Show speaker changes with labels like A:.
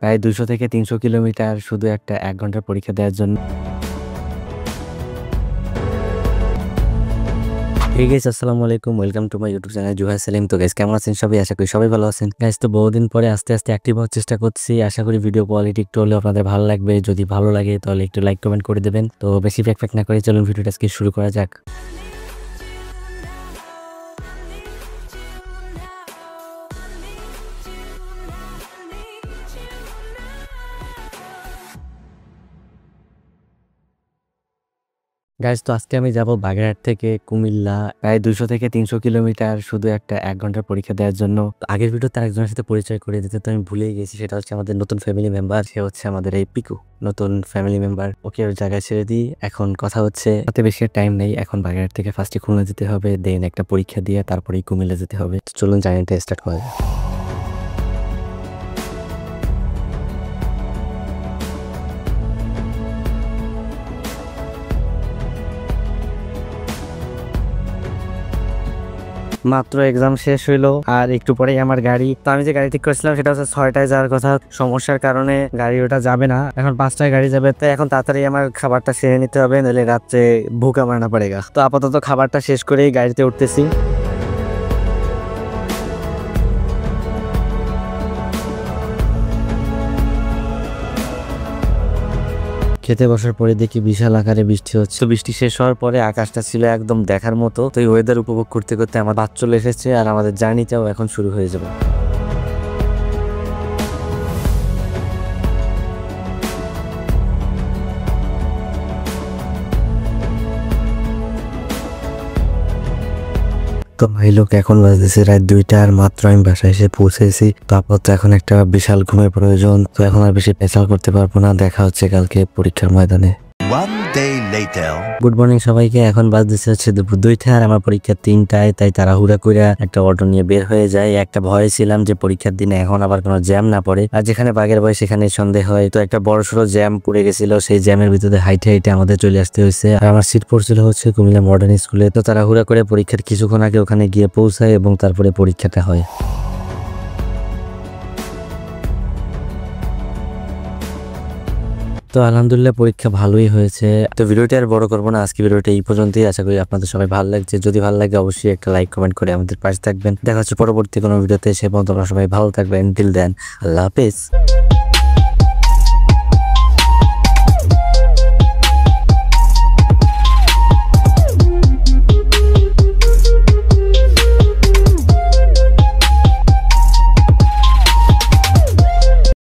A: প্রায় ২০০ থেকে ৩০০ কিলোমিটার শুধু একটা ১ ঘন্টার পরীক্ষা দেওয়ার জন্য। Hey guys, আসসালামু আলাইকুম, welcome to my YouTube channel Juhai Selim. তো গাইস কেমন আছেন সবাই? আশা করি সবাই ভালো আছেন। গাইস তো বহুদিন পরে আস্তে আস্তে অ্যাক্টিভ হওয়ার চেষ্টা করছি। আশা করি ভিডিও কোয়ালিটি একটু হলেও আপনাদের ভালো লাগবে। যদি ভালো লাগে তাহলে একটু লাইক কমেন্ট করে দেবেন। তো বেশি ফ্যাক না করে চলুন ভিডিওটা আজকে শুরু করা যাক। গাইস তো আজকে আমি যাব বাগেরহাট থেকে কুমিল্লা, প্রায় ২০০ থেকে ৩০০ কিলোমিটার শুধু একটা ১ ঘন্টার পরীক্ষা দেওয়ার জন্য। আগের ভিডিওতে আরেকজনের সাথে পরিচয় করে দিতে তো আমি ভুলেই গেছি। সেটা হচ্ছে আমাদের নতুন ফ্যামিলি মেম্বার। সে হচ্ছে আমাদের এই পিকু, নতুন ফ্যামিলি মেম্বার। ওকে ওর জায়গায় ছেড়ে দিই। এখন কথা হচ্ছে হাতে বেশি টাইম নেই। এখন বাগেরহাট থেকে ফার্স্টে খুলনা যেতে হবে, দেন একটা পরীক্ষা দিয়ে তারপরেই কুমিল্লা যেতে হবে। চলুন জার্নিটা স্টার্ট করা যাক। মাত্র এক্সাম শেষ হইলো আর একটু পরেই আমার গাড়ি। তো আমি যে গাড়ি ঠিক করেছিলাম সেটা হচ্ছে ৬টায় যাওয়ার কথা। সমস্যার কারণে গাড়ি ওটা যাবে না, এখন ৫টায় গাড়ি যাবে। তো এখন তাড়াতাড়ি আমার খাবারটা সেরে নিতে হবে, নাহলে রাত্রে ভুকা মারনা পড়েগা। তো আপাতত খাবারটা শেষ করেই গাড়িতে উঠতেছি। খেতে বসার পরে দেখি বিশাল আকারে বৃষ্টি হচ্ছে। তো বৃষ্টি শেষ হওয়ার পরে আকাশটা ছিল একদম দেখার মতো। তো এই ওয়েদার উপভোগ করতে করতে আমার বাদ চলে এসেছে আর আমাদের জার্নিটাও এখন শুরু হয়ে যাবে। তো ভাই লোক এখন বাজতেছে রাত ২টা আর মাত্র আমি বাসায় এসে পৌঁছেছি। তো আপাতত এখন একটা বিশাল ঘুমের প্রয়োজন। তো এখন আর বেশি পেছাল করতে পারবো না। দেখা হচ্ছে কালকে পরীক্ষার ময়দানে। গুড মর্নিং সবাইকে। এখন বাজতেছে হচ্ছে দুপুর ২টা আর আমার পরীক্ষা ৩টায়। তাই তাড়াহুড়া করে একটা অটো নিয়ে বের হয়ে যায়। একটা ভয়ে ছিলাম যে পরীক্ষার দিনে এখন আবার কোনো জ্যাম না পড়ে। আর যেখানে বাঘের ভয় সেখানে সন্দেহ হয়। তো একটা বড়সড় জ্যাম পড়ে গেছিল। সেই জ্যামের ভিতরে হাইটে হাইটে আমাদের চলে আসতে হয়েছে। আর আমার সিট পড়ছিল হচ্ছে কুমিল্লা মডার্ন স্কুলে। তো তাড়াহুড়া করে পরীক্ষার কিছুক্ষণ আগে ওখানে গিয়ে পৌঁছায় এবং তারপরে পরীক্ষাটা হয়। তো আলহামদুলিল্লাহ পরীক্ষা ভালোই হয়েছে। তো ভিডিওটি আর বড় করবো না, আজকে ভিডিওটা এই পর্যন্তই। আশা করি আপনাদের সবাই ভালো লাগছে। যদি ভালো লাগে অবশ্যই একটা লাইক কমেন্ট করে আমাদের পাশে থাকবেন। দেখা হচ্ছে পরবর্তী কোনো ভিডিওতে। সে পর্যন্ত আপনারা সবাই ভালো থাকবেন। টিল দেন, আল্লাহ হাফেজ।